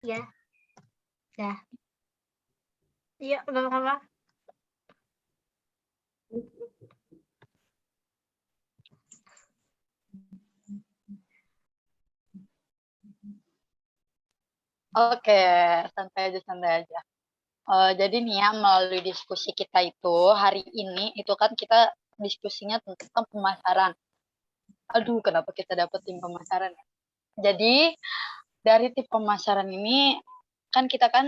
Ya, dah. Iya, sama-sama. Oke, santai aja. Jadi nih ya, melalui diskusi kita itu hari ini itu kan kita diskusinya tentang pemasaran. Aduh, kenapa kita dapet tim pemasaran ya? Jadi dari tim pemasaran ini kan kita kan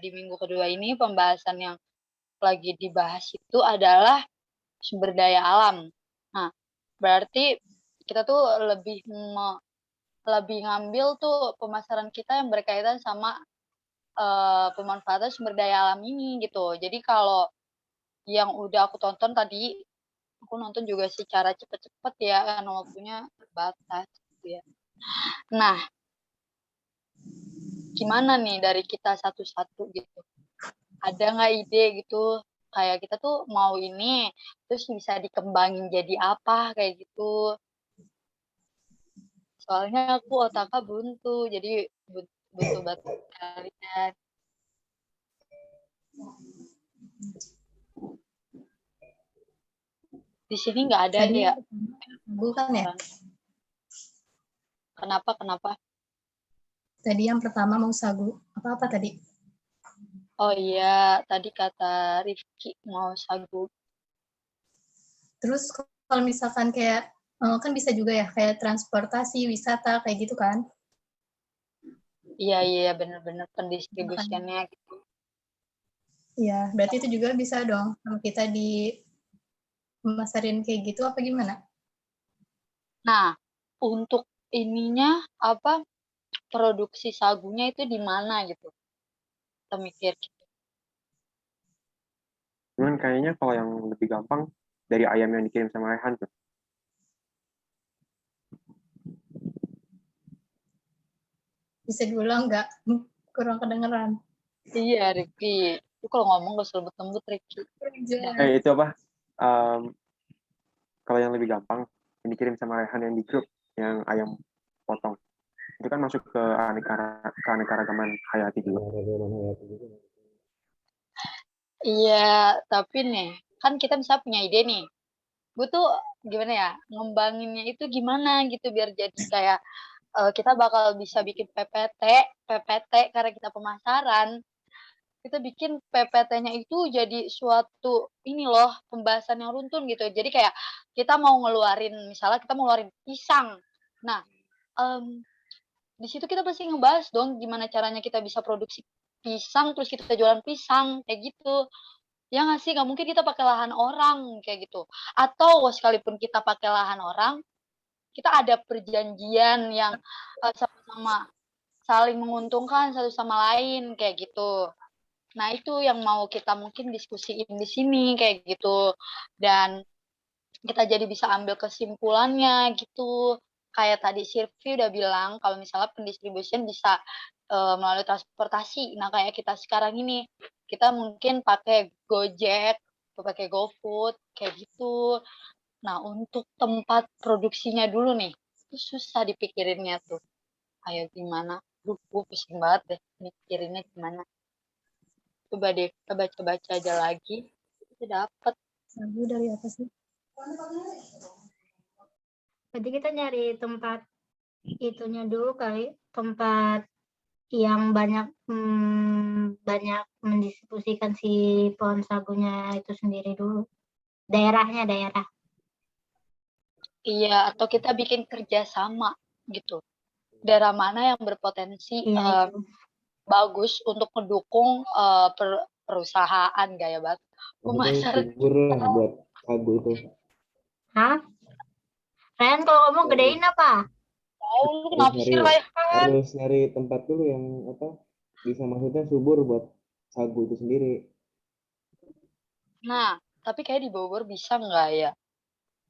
di minggu kedua ini pembahasan yang lagi dibahas itu adalah sumber daya alam. Nah, berarti kita tuh lebih ngambil tuh pemasaran kita yang berkaitan sama pemanfaatan sumber daya alam ini gitu. Jadi kalau yang udah aku tonton tadi, aku nonton juga secara cepet-cepet ya, karena waktunya terbatas gitu ya. Nah, gimana nih dari kita satu-satu gitu? Ada nggak ide gitu? Kayak kita tuh mau ini, terus bisa dikembangin jadi apa kayak gitu. Soalnya aku otaknya buntu, jadi butuh bantu kalian. Di sini nggak ada Tadi ya. bukan ya? Kenapa? Tadi yang pertama mau sagu. Apa tadi? Oh iya, tadi kata Rifki mau sagu. Terus kalau misalkan kayak kan bisa juga ya kayak transportasi, wisata kayak gitu kan? Iya bener-bener pendistribusiannya gitu. Iya, berarti itu juga bisa dong kalau kita di pemasarin kayak gitu apa gimana? Nah, untuk ininya apa produksi sagunya itu di mana gitu? Kita mikir gitu. Cuman kayaknya kalau yang lebih gampang dari ayam yang dikirim sama Rehan tuh. Bisa diulang nggak? Kurang kedengeran. Iya, Rifki. Itu kalau ngomong gak usah lembut-lembut, Rifki. Itu apa? Kalau yang lebih gampang, yang dikirim sama Rehan yang di grup, yang ayam potong. Itu kan masuk ke keanekaragaman hayati juga. Iya, tapi nih, kan kita bisa punya ide nih. Gue tuh gimana ya, ngembanginnya itu gimana gitu biar jadi kayak kita bakal bisa bikin PPT karena kita pemasaran. Kita bikin PPT-nya itu jadi suatu ini loh, pembahasan yang runtun gitu. Jadi kayak kita mau ngeluarin, misalnya kita mau ngeluarin pisang. Nah, di situ kita pasti ngebahas dong gimana caranya kita bisa produksi pisang, terus kita jualan pisang, kayak gitu. Ya nggak sih? Nggak mungkin kita pakai lahan orang, kayak gitu. Atau sekalipun kita pakai lahan orang, kita ada perjanjian yang sama-sama saling menguntungkan satu sama lain, kayak gitu. Nah, itu yang mau kita mungkin diskusiin di sini kayak gitu. Dan kita jadi bisa ambil kesimpulannya gitu. Kayak tadi Sirvi udah bilang kalau misalnya pendistribusian bisa melalui transportasi. Nah, kayak kita sekarang ini, kita mungkin pakai Gojek, pakai GoFood, kayak gitu. Nah, untuk tempat produksinya dulu nih, itu susah dipikirinnya tuh. Ayo gimana? Duh, gue pusing banget deh mikirinnya gimana. Coba deh kita baca-baca aja lagi, itu dapat. Sagu dari apa sih? Berarti kita nyari tempat itunya dulu kali, tempat yang banyak mendistribusikan si pohon sagunya itu sendiri dulu. Daerah. Iya, atau kita bikin kerjasama gitu. Daerah mana yang berpotensi Iya, bagus untuk mendukung perusahaan gaya banget. Pemasaran subur lah buat sagu itu. Hah? Ren, kalau ngomong gedein apa? tahu lu kenapa sih Raihan? Harus nyari tempat dulu yang apa bisa maksudnya subur buat sagu itu sendiri. Nah, tapi kayak di Bogor bisa nggak ya?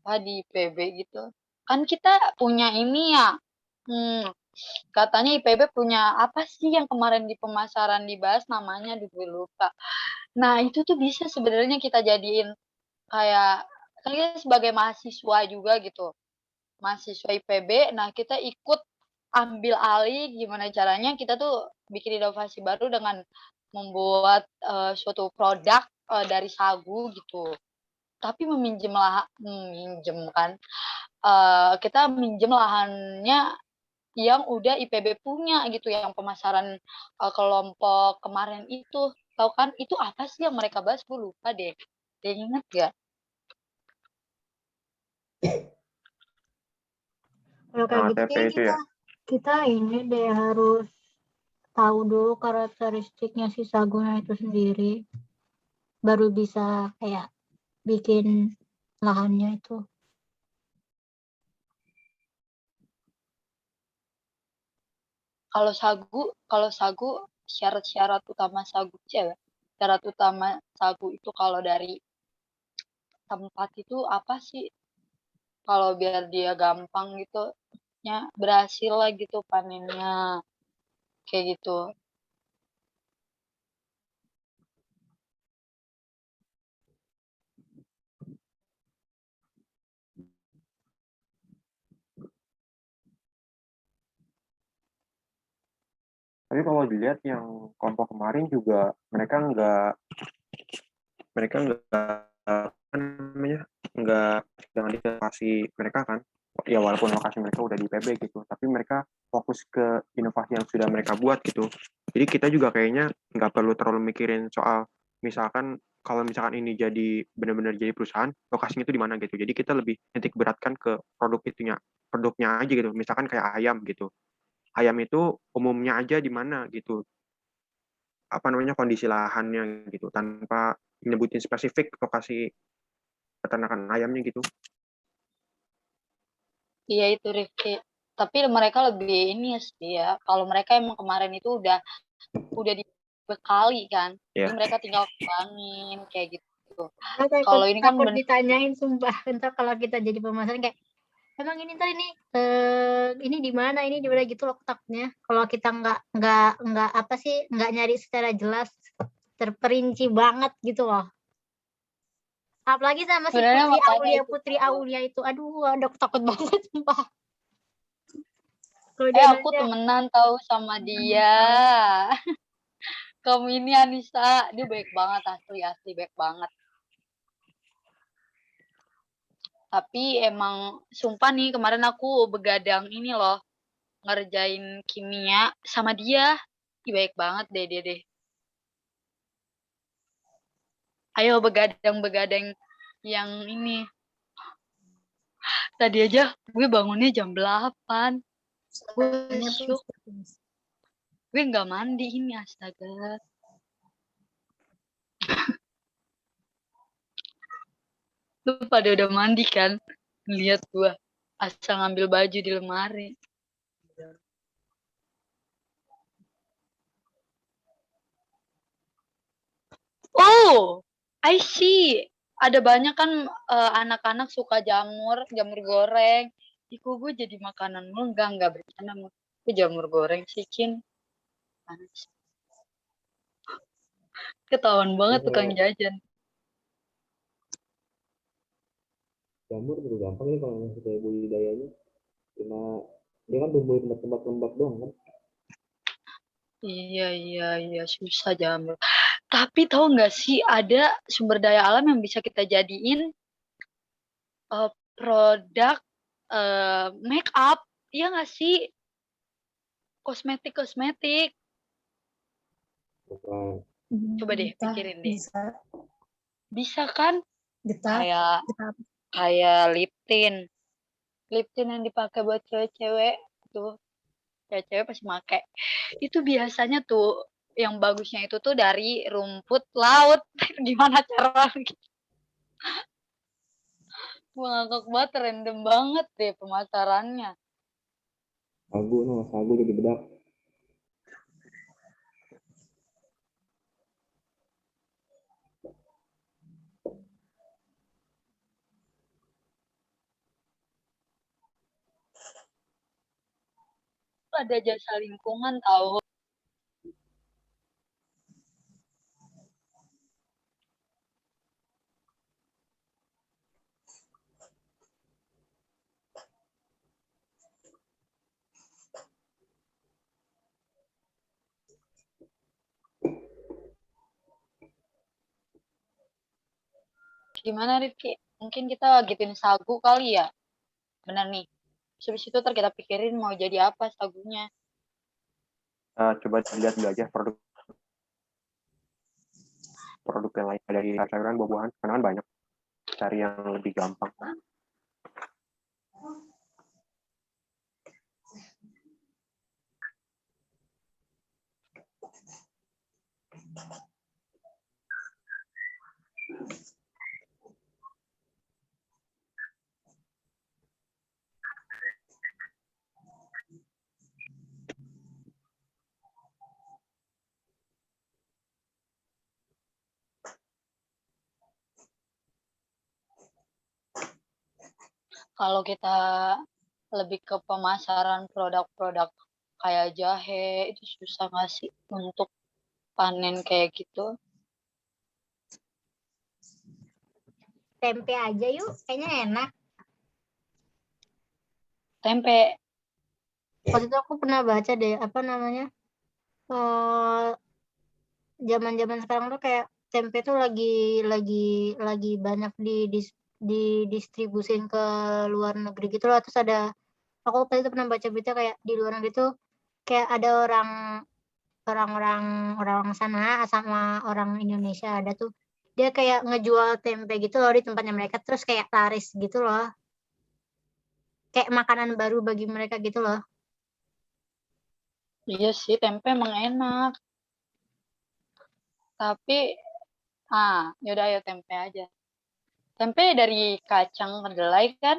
Di IPB gitu. Kan kita punya ini ya. Katanya IPB punya apa sih yang kemarin di pemasaran dibahas namanya gue lupa. Nah, itu tuh bisa sebenarnya kita jadiin kayak kan kita sebagai mahasiswa juga gitu. Mahasiswa IPB, nah kita ikut ambil alih gimana caranya kita tuh bikin inovasi baru dengan membuat, suatu produk, dari sagu gitu. Tapi meminjam kan, kita minjem lahannya yang udah IPB punya gitu, yang pemasaran, kelompok kemarin itu. Tahu kan itu apa sih yang mereka bahas? Gue lupa deh. Ada yang inget nggak? Kalau kayak Yang gitu ATP kayak itu ya. kita ini deh harus tahu dulu karakteristiknya si sagunya itu sendiri, baru bisa kayak bikin lahannya itu. Kalau sagu syarat-syarat utama sagu syarat utama sagu itu kalau dari tempat itu apa sih? Kalau biar dia gampang gitu berhasil lah gitu panennya, kayak gitu. Tapi kalau dilihat yang kelompok kemarin juga mereka nggak apa namanya nggak dengan lokasi mereka kan, ya walaupun lokasi mereka udah di PB gitu, tapi mereka fokus ke inovasi yang sudah mereka buat gitu. Jadi kita juga kayaknya nggak perlu terlalu mikirin soal misalkan kalau misalkan ini jadi benar-benar jadi perusahaan, lokasinya itu di mana gitu. Jadi kita lebih titik beratkan ke produknya aja gitu. Misalkan kayak ayam gitu, ayam itu umumnya aja di mana gitu, apa namanya kondisi lahannya gitu, tanpa nyebutin spesifik lokasi peternakan ayamnya gitu. Iya itu Rifki. Tapi mereka lebih ini sih ya. Kalau mereka emang kemarin itu udah dibekali kan. Jadi Ya. mereka tinggal kembangin kayak gitu. Nah, Kalau ini kan takut ditanyain sumpah ntar kalau kita jadi pemasaran kayak emang ini ntar ini di mana gitu loh takutnya kalau kita nggak apa sih nggak nyari secara jelas terperinci banget gitu loh. Apalagi sama si sebenarnya makanya itu Putri Aulia itu. Aduh, aku takut banget, sumpah. Kalau aku temenan tahu sama dia. Kamu ini Anissa, dia baik banget asli baik banget. Tapi emang sumpah nih kemarin aku begadang ini loh ngerjain kimia sama dia. Ih, baik banget dia deh. Ayo begadang yang ini. Tadi aja gue bangunnya jam 8. Gue syuk. Gue nggak mandi ini astaga. Lu pada udah mandi kan? Lihat gue asal ngambil baju di lemari. Oh, I see. Ada banyak kan anak-anak suka jamur goreng. Iku gue jadi makanan lu enggak bercanda. Gue jamur goreng sih, Cin. Panas. Ketahuan banget tukang jajan. Jamur juga gampang nih kalau masih kayak budidayanya, cuma dia kan tumbuh di tempat-tempat lembab doang kan. Iya, susah jamur. Tapi tahu nggak sih ada sumber daya alam yang bisa kita jadiin produk make up, iya nggak sih? Kosmetik. Bukan. Coba deh pikirin deh. Bisa kan? Getah. Kayak lip tint yang dipakai buat cewek-cewek tuh. Cewek-cewek pasti pakai. Itu biasanya tuh yang bagusnya itu tuh dari rumput laut. Gimana cara? Gue ngakak banget, random banget deh pemasarannya. Sagu jadi bedak. Ada jasa lingkungan tahu. Gimana Rifki? Mungkin kita gituin sagu kali ya? Bener nih. Habis itu ntar kita pikirin mau jadi apa sagunya. Coba dilihat dulu aja produk yang lain dari sayuran, buah-buahan, karena kan banyak. Cari yang lebih gampang. Kalau kita lebih ke pemasaran produk-produk kayak jahe, itu susah nggak sih untuk panen kayak gitu? Tempe aja yuk, kayaknya enak. Tempe, Waktu itu aku pernah baca deh, apa namanya, zaman-zaman sekarang tuh kayak tempe tuh lagi banyak didistribusin ke luar negeri gitu loh. Terus aku waktu itu pernah baca berita kayak di luar negeri tuh kayak ada orang sana sama orang Indonesia ada tuh dia kayak ngejual tempe gitu loh di tempatnya mereka, terus kayak laris gitu loh, kayak makanan baru bagi mereka gitu loh. iya sih tempe emang enak. Tapi, yaudah ayo tempe aja. Tempe dari kacang kedelai kan?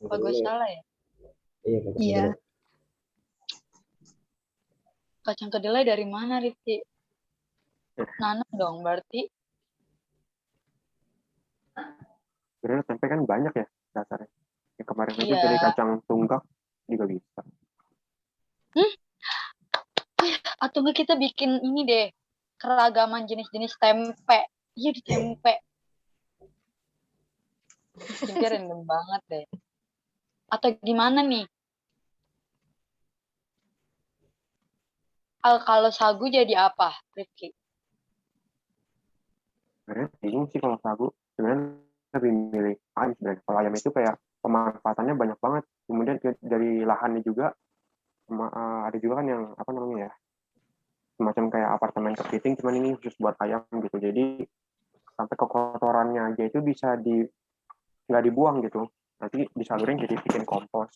Apa gue Kedelai. salah ya? Iya, kacang Iya. kedelai. Kacang kedelai dari mana, Rifki? Nanam dong berarti. Sebenarnya tempe kan banyak ya dasarnya. Yang kemarin aja Iya. dari kacang tunggak juga bisa. Atau nggak kita bikin ini deh, keragaman jenis-jenis tempe. Iya di tempe. Jadi random banget deh. Atau gimana nih? Kalau sagu jadi apa, Rifki? Sebenarnya bingung sih kalau sagu. Sebenarnya lebih milih ayam sebenarnya. Kalau ayam itu kayak pemanfaatannya banyak banget. Kemudian dari lahannya juga ada juga kan yang apa namanya ya, semacam kayak apartemen kepiting, cuman ini khusus buat ayam gitu. Jadi sampai kekotorannya aja itu bisa nggak dibuang gitu. Nanti disalurin jadi bikin kompos.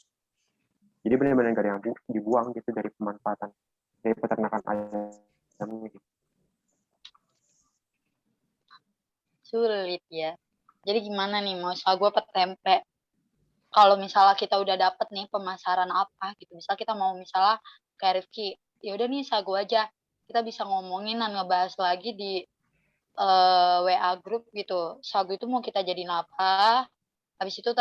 Jadi benar-benar nggak ada yang dibuang gitu dari pemanfaatan dari peternakan ayam gitu. Sulit ya. Jadi gimana nih, mau sagu apa tempe? Kalau misalnya kita udah dapet nih pemasaran apa gitu, misal kita mau misalnya kayak Rifki, ya udah nih sagu aja. Kita bisa ngomongin dan ngebahas lagi di WA group gitu. Sagu itu mau kita jadiin apa? Habis itu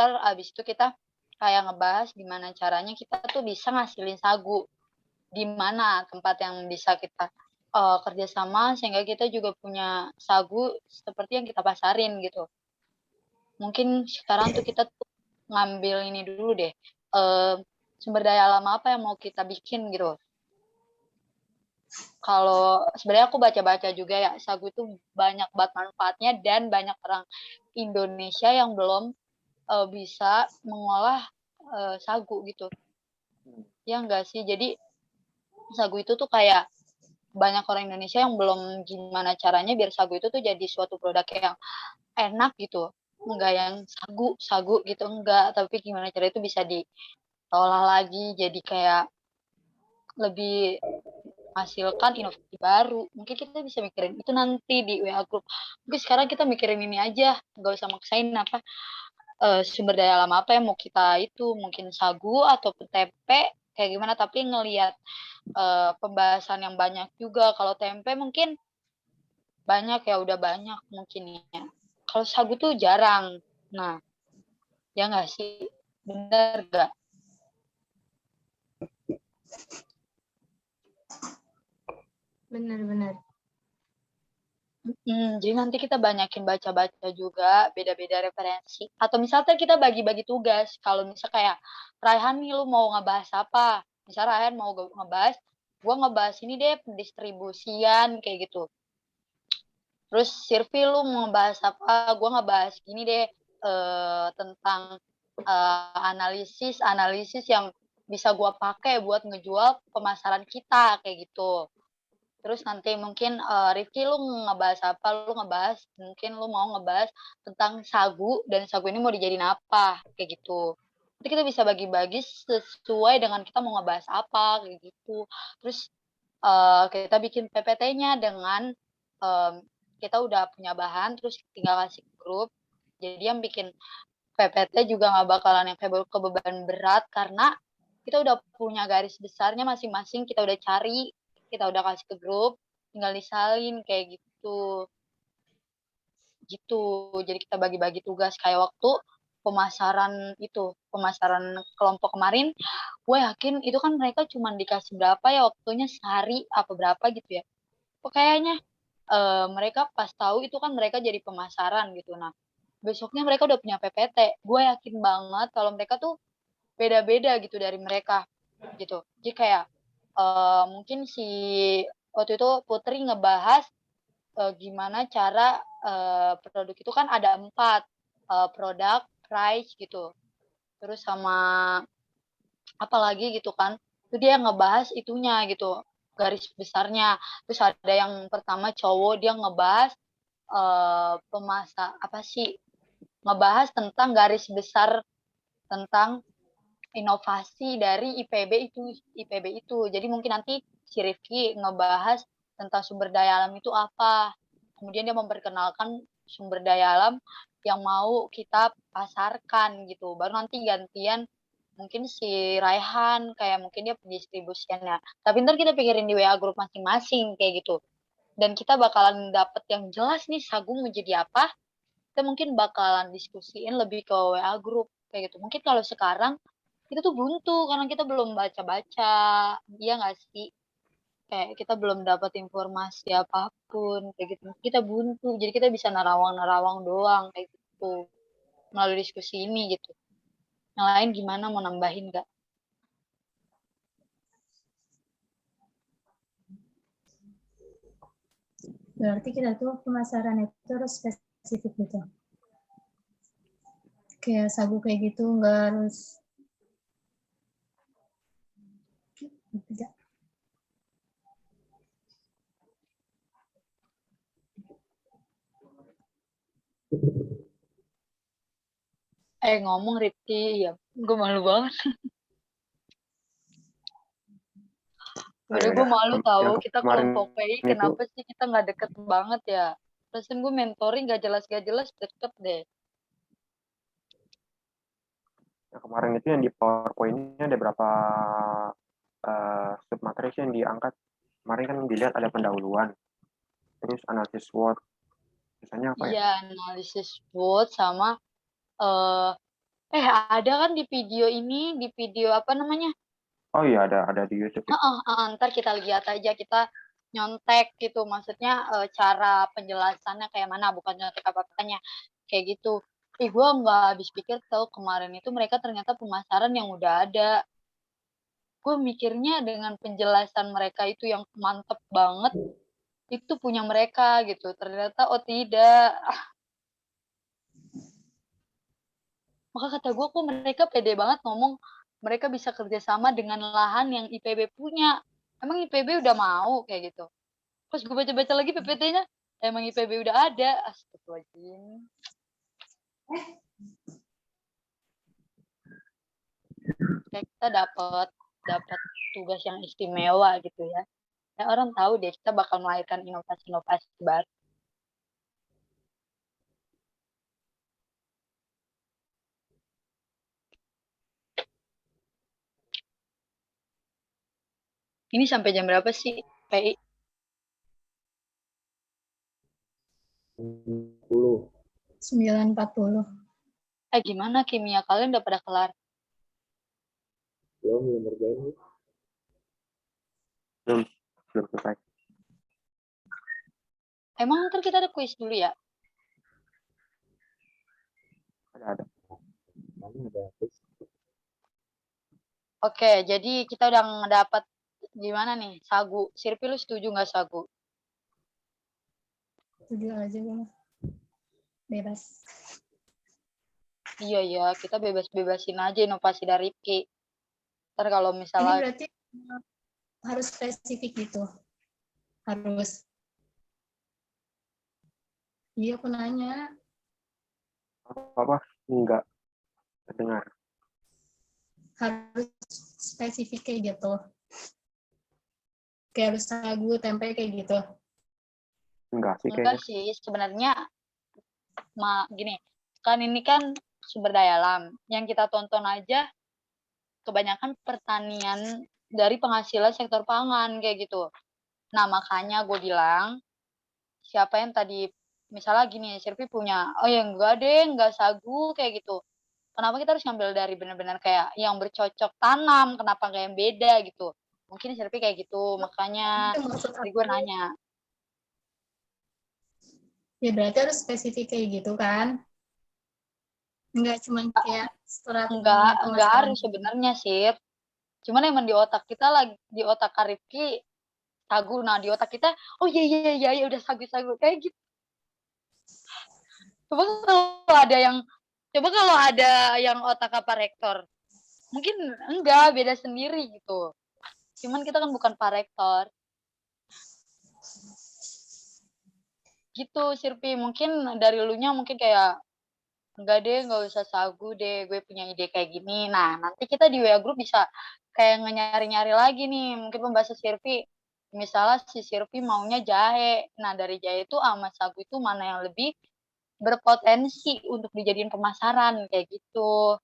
kita kayak ngebahas gimana caranya kita tuh bisa ngasilin sagu. Di mana tempat yang bisa kita kerjasama sehingga kita juga punya sagu seperti yang kita pasarin gitu. Mungkin sekarang tuh kita tuh ngambil ini dulu deh, sumber daya alam apa yang mau kita bikin gitu. Kalau sebenarnya aku baca-baca juga ya, sagu itu banyak banget manfaatnya dan banyak orang Indonesia yang belum bisa mengolah sagu gitu. Ya enggak sih? Jadi sagu itu tuh kayak banyak orang Indonesia yang belum gimana caranya biar sagu itu tuh jadi suatu produk yang enak gitu. Enggak yang sagu gitu, enggak. Tapi gimana cara itu bisa diolah lagi jadi kayak lebih menghasilkan inovasi baru. Mungkin kita bisa mikirin itu nanti di WA group. Mungkin sekarang kita mikirin ini aja, nggak usah maksain apa sumber daya alam apa yang mau kita itu, mungkin sagu atau tempe kayak gimana. Tapi ngelihat pembahasan yang banyak juga. Kalau tempe mungkin banyak ya, udah banyak mungkin ya. Kalau sagu tuh jarang. Nah, ya nggak sih? Bener nggak? Benar-benar. Jadi nanti kita banyakin baca-baca juga, beda-beda referensi. Atau misalnya kita bagi-bagi tugas. Kalau misal kayak, Raihan nih lu mau ngebahas apa? Misal Raihan mau ngebahas, gua ngebahas ini deh pendistribusian kayak gitu. Terus Sirvi lu mau ngebahas apa? Gue ngebahas gini deh, tentang analisis yang bisa gue pakai buat ngejual pemasaran kita kayak gitu. Terus nanti mungkin Rifki lu ngebahas apa? Mungkin lu mau ngebahas tentang sagu dan sagu ini mau dijadiin apa kayak gitu. Nanti kita bisa bagi-bagi sesuai dengan kita mau ngebahas apa kayak gitu. Terus kita bikin PPT-nya dengan kita udah punya bahan, terus tinggal kasih ke grup. Jadi yang bikin PPT juga nggak bakalan yang kayak kebeban berat karena kita udah punya garis besarnya masing-masing, kita udah cari, kita udah kasih ke grup, tinggal disalin kayak gitu. Gitu. Jadi kita bagi-bagi tugas kayak waktu pemasaran kelompok kemarin, gue yakin itu kan mereka cuma dikasih berapa ya waktunya sehari apa berapa gitu ya. Kayaknya mereka pas tahu itu kan mereka jadi pemasaran gitu. Nah, besoknya mereka udah punya PPT. Gue yakin banget kalau mereka tuh beda-beda gitu dari mereka gitu. Jadi kayak mungkin si waktu itu Putri ngebahas gimana cara produk itu kan ada 4 produk, price gitu. Terus sama apa lagi gitu kan. Itu dia ngebahas itunya gitu, garis besarnya. Terus ada yang pertama cowok dia ngebahas apa sih? Ngebahas tentang garis besar tentang inovasi dari IPB itu. Jadi mungkin nanti si Rifki ngebahas tentang sumber daya alam itu apa. Kemudian dia memperkenalkan sumber daya alam yang mau kita pasarkan gitu. Baru nanti gantian mungkin si Raihan kayak mungkin dia pendistribusiannya. Tapi ntar kita pikirin di WA grup masing-masing kayak gitu. Dan kita bakalan dapet yang jelas nih sagu menjadi apa. Kita mungkin bakalan diskusiin lebih ke WA grup kayak gitu. Mungkin kalau sekarang kita tuh buntu karena kita belum baca-baca, iya nggak sih? Kayak kita belum dapat informasi apapun, kayak gitu. Kita buntu, jadi kita bisa nerawang-nerawang doang, kayak gitu. Melalui diskusi ini gitu. Yang lain gimana, mau nambahin nggak? Berarti kita tuh pemasaran itu harus spesifik gitu. Kayak sagu kayak gitu nggak harus tidak. Ngomong Rifki, ya gue malu banget. Sebenernya gue malu tahu kita kelompok PI, kenapa sih kita nggak deket banget ya? Perasaan gue mentoring gak jelas deket deh. Nah, kemarin itu yang di PowerPoint-nya ada berapa submateri yang diangkat. Kemarin kan dilihat ada pendahuluan, terus analisis SWOT, misalnya apa ya? Iya, analisis SWOT sama ada kan di video apa namanya? Oh iya ada di YouTube. Ntar kita lihat aja, kita nyontek gitu, maksudnya cara penjelasannya kayak mana, bukan nyontek apa-apanya, kayak gitu. Gue nggak habis pikir tau kemarin itu mereka ternyata pemasaran yang udah ada. Gue mikirnya dengan penjelasan mereka itu yang mantep banget, itu punya mereka gitu. Ternyata oh tidak. Maka kata gue kok mereka pede banget ngomong mereka bisa kerjasama dengan lahan yang IPB punya. Emang IPB udah mau kayak gitu. Pas gue baca-baca lagi PPT-nya, emang IPB udah ada. Astagfirullahaladzim. Kayak kita dapat tugas yang istimewa gitu ya. Orang tahu deh kita bakal melahirkan inovasi-inovasi baru. Ini sampai jam berapa sih, PI? 9.40. Gimana kimia kalian udah pada kelar? Belum ngerjain. Belum selesai. Emang ntar kita ada kuis dulu ya? Ada. Mana ada kuis? Oke, jadi kita udah ngedapat gimana nih sagu. Sirpi lu setuju nggak sagu? Jujur aja gue mah. Bebas. Iya, kita bebas-bebasin aja inovasi dari Rifki. Ntar kalau Ini misalnya berarti harus spesifik gitu. Harus. Iya, aku nanya. Apa? Enggak terdengar. Harus spesifik kayak gitu. Kayak harus sagu, tempe kayak gitu. Enggak sih enggak kayaknya. sih sebenarnya gini, kan ini kan sumber daya alam. Yang kita tonton aja kebanyakan pertanian dari penghasilan sektor pangan kayak gitu. Nah, makanya gue bilang, siapa yang tadi misalnya gini, Sirpi punya, oh ya enggak deh, enggak sagu kayak gitu. Kenapa kita harus ngambil dari benar-benar kayak yang bercocok tanam, kenapa enggak yang beda gitu. Mungkin Sirpi kayak gitu, makanya Itu maksud tadi gue aku. nanya. Ya berarti harus spesifik kayak gitu kan. Enggak cuma kayak strategi Enggak pemasaran. harus sebenarnya sih. Cuman emang di otak kita lagi, di otak Karifki sagu. Nah, di otak kita, oh iya udah sagu-sagu kayak gitu. Coba kalau ada yang otak apa rektor, mungkin enggak, beda sendiri gitu. Cuman kita kan bukan Pak Rektor. Gitu, Sirpi. Mungkin dari elunya mungkin kayak, enggak deh, enggak usah sagu deh, gue punya ide kayak gini. Nah, nanti kita di WA Group bisa kayak nyari-nyari lagi nih. Mungkin pembahasan Sirpi. Misalnya si Sirpi maunya jahe. Nah, dari jahe itu sama sagu itu mana yang lebih berpotensi untuk dijadiin pemasaran kayak gitu.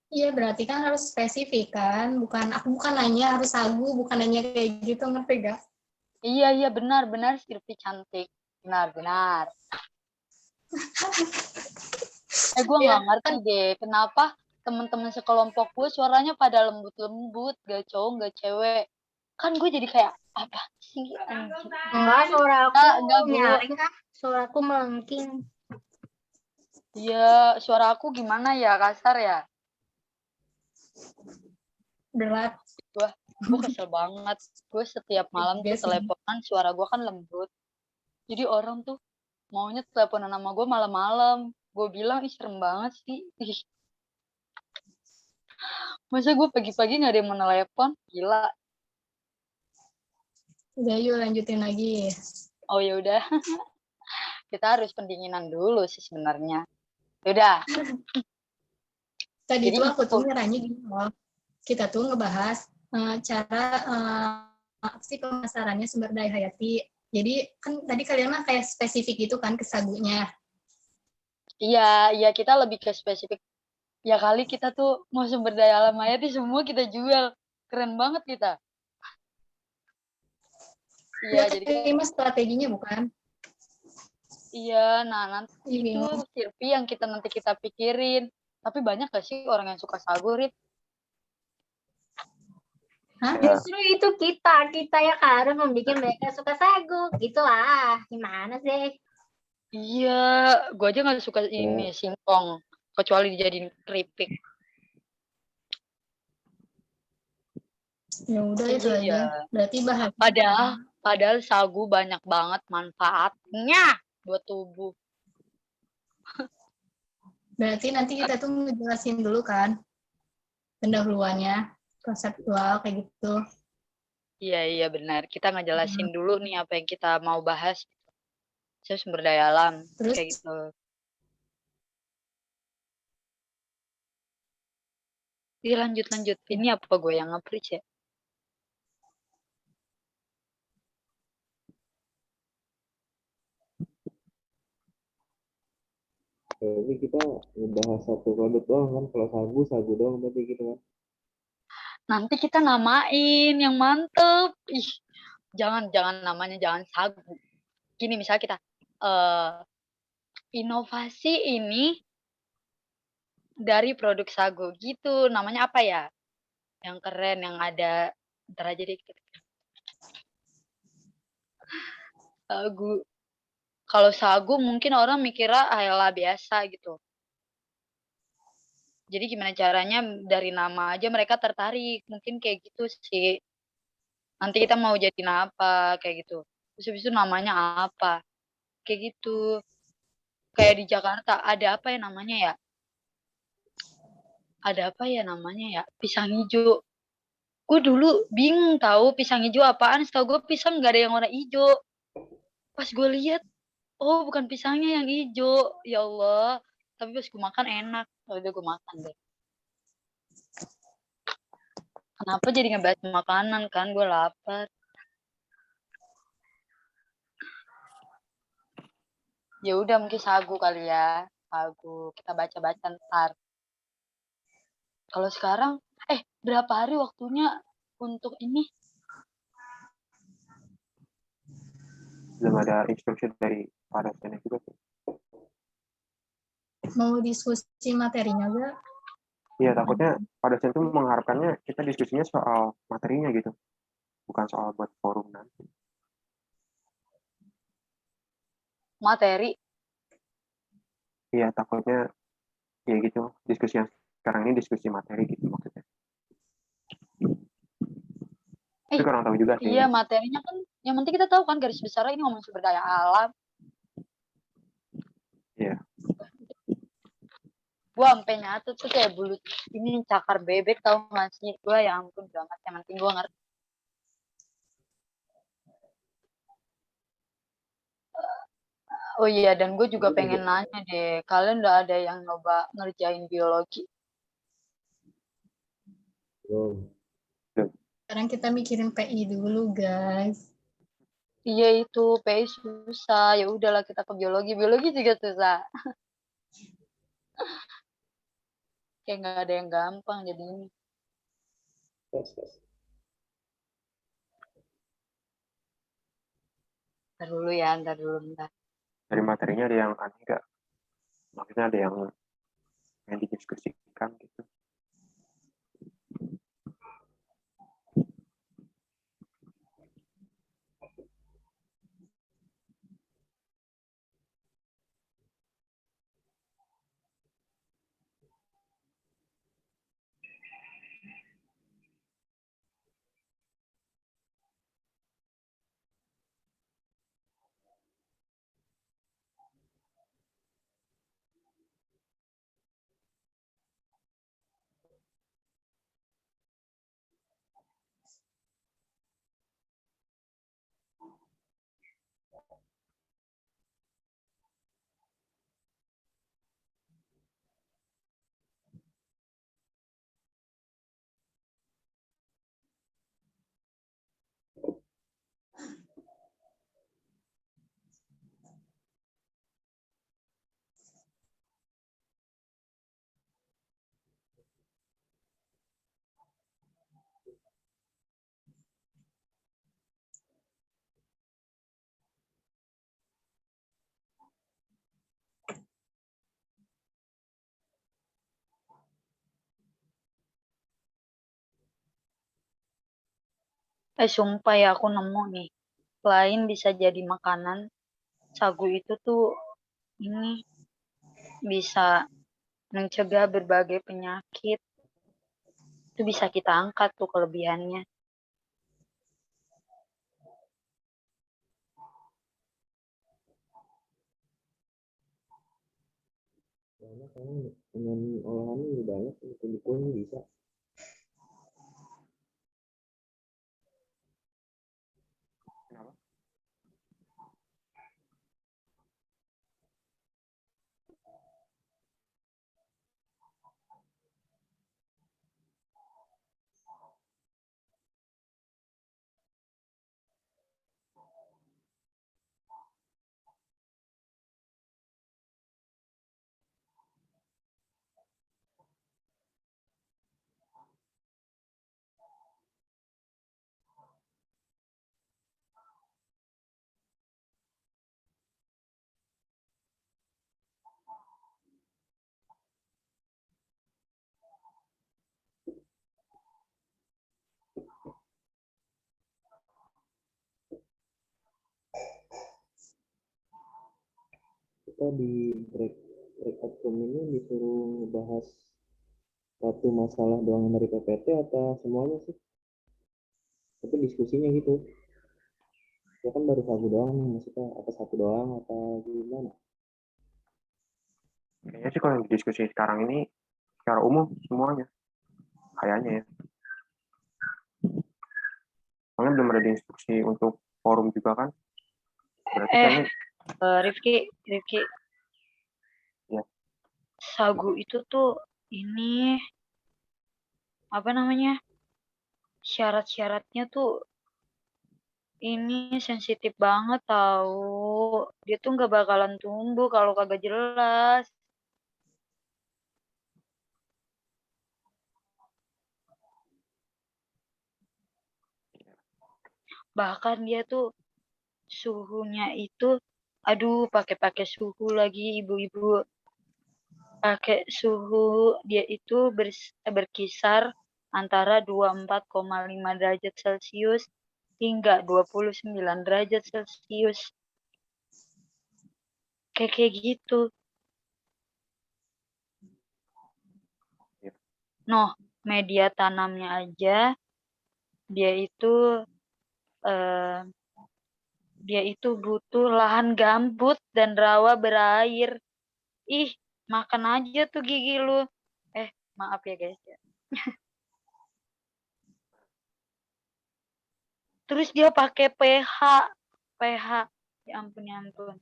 Iya berarti kan harus spesifik kan. Aku bukan nanya harus sagu, bukan nanya kayak gitu, ngerti gak? Iya benar Sirpi cantik. Benar. Gue Ya nggak ngerti kan deh kenapa teman-teman sekelompok gue suaranya pada lembut-lembut, gak cowok gak cewek. Kan gue jadi kayak apa sih anjir. Enggak, suara aku Enggak Bu. nyaring ah. Suara aku melengking. Iya, suara aku gimana ya, kasar ya? berat. Gue kesel banget. Gue setiap malam Juga tuh sih. teleponan, suara gue kan lembut. Jadi orang tuh maunya teleponan sama gue malam-malam. Gue bilang, ih serem banget sih. Ih, masa gue pagi-pagi gak ada yang mau telepon? Gila. Udah yuk lanjutin lagi. Oh ya udah, kita harus pendinginan dulu sih sebenarnya. Yaudah, Tadi jadi tuh aku itu. tuh ngiranya gini loh. Kita tuh ngebahas cara aksi pemasarannya sumber daya hayati. Jadi kan tadi kalian mah kayak spesifik gitu kan ke sagunya. Iya, kita lebih ke spesifik. Ya kali kita tuh mau sumber daya alam hayati semua kita jual. Keren banget kita. Iya, Ya jadi kita, tapi mah strateginya bukan. iya, nah nanti Ih, itu bingung. Sirpi yang nanti kita pikirin. Tapi banyak gak sih orang yang suka sagu, Rit? Hah? Justru itu kita ya harus membuat mereka suka sagu. Gitulah. Gimana sih? Iya, gue aja gak suka ini, singkong. Kecuali dijadiin keripik. Ya udah itu Iya. aja. Berarti bahas. Padahal sagu banyak banget manfaatnya buat tubuh. Berarti nanti kita tuh ngejelasin dulu kan pendahuluannya, konseptual kayak gitu. Iya benar. Kita ngejelasin dulu nih apa yang kita mau bahas. Saya sumber daya alam Terus kayak gitu. Iya lanjut. Ini apa gue yang nge-preach ya? Ini kita ngebahas satu produk doang kan, kalau sagu doang berarti gitu kan. Nanti kita namain yang mantep. Ih, jangan namanya jangan sagu. Gini misalnya kita inovasi ini dari produk sagu gitu. Namanya apa ya? Yang keren, yang ada ntar aja deh. Sagu. Kalau sagu mungkin orang mikirnya ayolah biasa gitu. Jadi gimana caranya dari nama aja mereka tertarik. Mungkin kayak gitu sih. nanti kita mau jadiin apa kayak gitu. Terus habis itu namanya apa kayak gitu. Kayak di Jakarta ada apa ya namanya ya? Ada apa ya namanya ya? Pisang hijau. Gue dulu bingung tahu pisang hijau apaan. Setahu gue pisang nggak ada yang warna hijau. Pas gue lihat, oh bukan pisangnya yang hijau. Ya Allah. Tapi pas gue makan enak. Oh, udah gue makan deh. Kenapa jadi ngebahas makanan kan? Gue lapar. Ya udah mungkin sagu kali ya. Sagu. Kita baca-baca ntar. Kalau sekarang, berapa hari waktunya untuk ini? Belum ada instruksi dari Pak dosennya juga sih. Mau diskusi materinya gak? Iya, takutnya Pak dosen tuh mengharapkannya kita diskusinya soal materinya gitu, bukan soal buat forum nanti. Materi. Iya, takutnya ya gitu, diskusi yang sekarang ini diskusi materi gitu maksudnya. Tapi kurang tahu juga sih. Iya, materinya kan yang penting kita tahu kan garis besarnya ini ngomong sumber daya alam. Iya. Gua sampai nyatet tuh kayak bulut ini cakar bebek tahu nggak sih? Gua ya ampun banget, yang penting gua ngerti. Oh iya, dan gue juga pengen nanya deh, kalian udah ada yang nyoba ngerjain biologi? Belum. Sekarang kita mikirin PI dulu, guys. Iya itu, PI susah. Ya udahlah kita ke biologi. Biologi juga susah. Kayak nggak ada yang gampang jadi ini. Tes, tes. Ntar dulu ya, ntar dulu, ntar. Dari materinya ada yang aneh nggak? Maksudnya ada yang didiskusikan gitu. Sumpah ya aku nemu nih. Selain bisa jadi makanan, sagu itu tuh ini bisa mencegah berbagai penyakit. Itu bisa kita angkat tuh kelebihannya. Karena sekarang dengan olahannya lebih banyak, dukung bisa. Kenapa? Kita di breakout room ini disuruh ngebahas satu masalah doang dari PPT atau semuanya sih? Tapi diskusinya gitu. Ya kan baru sagu doang nih, maksudnya apa satu doang apa gimana? Kayaknya sih kalau yang diskusi sekarang ini secara umum semuanya kayaknya ya. Soalnya belum ada instruksi untuk forum juga kan. Berarti kayaknya Rifki, ya. sagu itu tuh ini apa namanya? Syarat-syaratnya tuh ini sensitif banget tahu. Dia tuh nggak bakalan tumbuh kalau kagak jelas. Bahkan dia tuh suhunya itu, aduh pakai suhu lagi ibu-ibu. Pakai suhu dia itu berkisar antara 24,5 derajat Celcius hingga 29 derajat Celcius. Kayak gitu. Noh, media tanamnya aja dia itu butuh lahan gambut dan rawa berair. Ih, makan aja tuh gigi lu. Maaf ya guys ya. Terus dia pakai pH. Ya ampun ya ampun.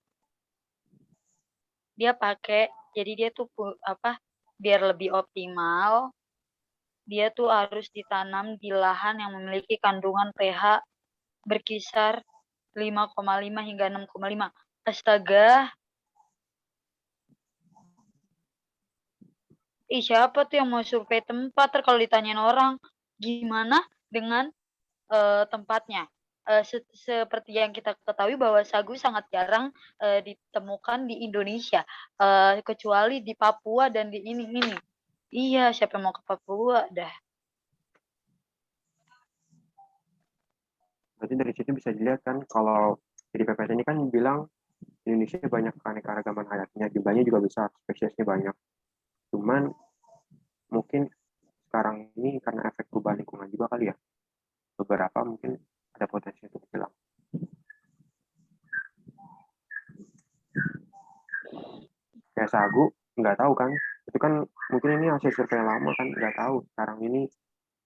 Dia pakai, jadi dia tuh biar lebih optimal, dia tuh harus ditanam di lahan yang memiliki kandungan pH berkisar 5,5 hingga 6,5. Astaga. Siapa tuh yang mau survei tempat? Kalau ditanyain orang, gimana dengan tempatnya? Seperti yang kita ketahui bahwa sagu sangat jarang ditemukan di Indonesia, kecuali di Papua dan di ini. Iya, siapa yang mau ke Papua dah. Berarti dari situ bisa dilihat kan kalau jadi PPT ini kan bilang Indonesia banyak keanekaragaman hayatnya, jumlahnya juga besar, spesiesnya banyak. Cuman mungkin sekarang ini karena efek perubahan lingkungan juga kali ya, beberapa mungkin ada potensi untuk hilang. Kayak sagu, nggak tahu kan, itu kan mungkin ini hasil survei lama kan, nggak tahu sekarang ini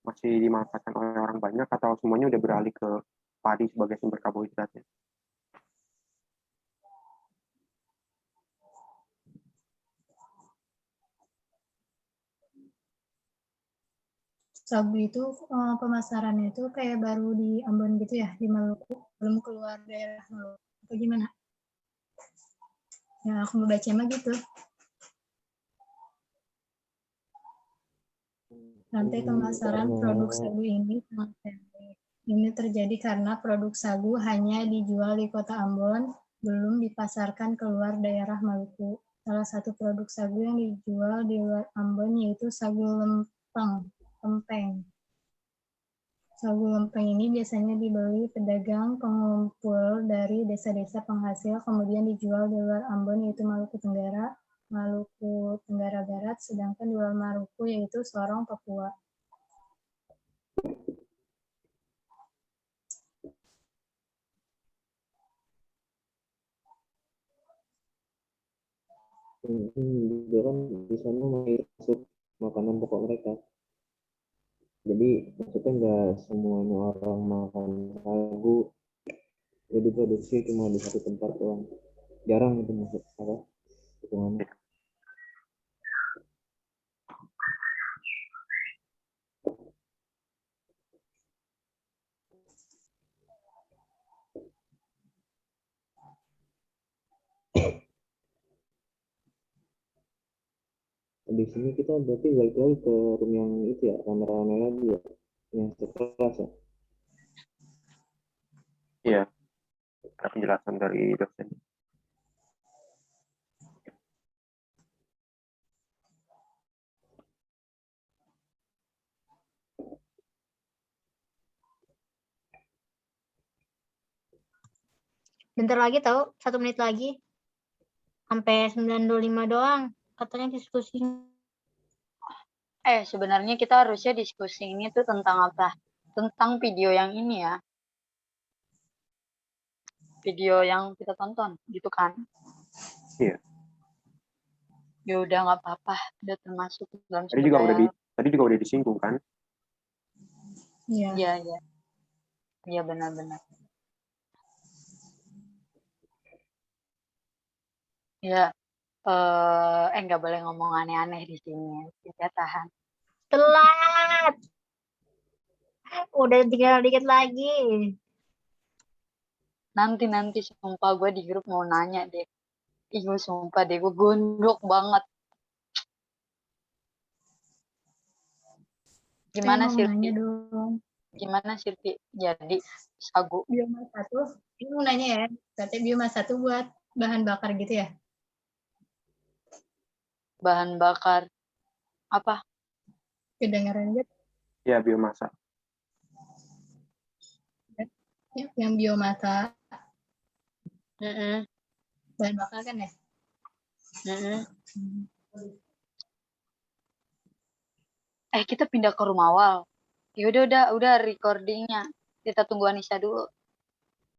masih dimanfaatkan oleh orang banyak atau semuanya udah beralih ke padi sebagai sumber karbohidratnya. Sagu itu pemasarannya itu kayak baru di Ambon gitu ya, di Maluku, belum keluar daerah Maluku. Atau gimana? Ya, aku mau baca mah gitu. Rantai pemasaran produk sagu ini sangat pendek. Ini terjadi karena produk sagu hanya dijual di Kota Ambon, belum dipasarkan keluar daerah Maluku. Salah satu produk sagu yang dijual di luar Ambon yaitu sagu lempeng. Sagu lempeng ini biasanya dibeli pedagang pengumpul dari desa-desa penghasil, kemudian dijual di luar Ambon yaitu Maluku Tenggara Barat, sedangkan di luar Maluku yaitu Sorong, Papua. Dia kan di sana masuk makanan pokok mereka. Jadi maksudnya nggak semuanya orang makan sagu jadi produksi cuma di satu tempat doang. Jarang itu maksud apa hitungannya. Di sini kita berarti balik lagi ke room yang itu ya, rame-rame lagi ya, yang sekelas ya. Iya, ada penjelasan dari dosen. Bentar lagi tahu, 1 menit lagi. Sampai 9:25 doang. Katanya diskusi. Sebenarnya kita harusnya diskusi ini tuh tentang apa? tentang video yang ini ya. Video yang kita tonton gitu kan. Iya. Ya udah nggak apa-apa, udah termasuk dalam Tadi sumber juga daya. tadi juga udah disinggung kan. Iya. Iya, iya. Iya benar-benar. Ya, nggak boleh ngomong aneh-aneh di sini. Kita tahan. Telat. Udah tinggal dikit lagi. Nanti sumpah gue di grup mau nanya deh. Ih, gue sumpah deh, gue gondok banget. Gimana Saya mau nanya Sirti? dong. Gimana Sirti? Jadi sagu. Biomas 1, ini mau nanya ya, berarti biomas 1 buat bahan bakar gitu ya? Bahan bakar apa? Kedengaran gitu? Ya, biomasa. Yang biomasa Mm-mm, bahan bakar kan ya? mm-mm. Kita pindah ke rumah awal. Ya udah recordingnya. Kita tunggu Anissa dulu.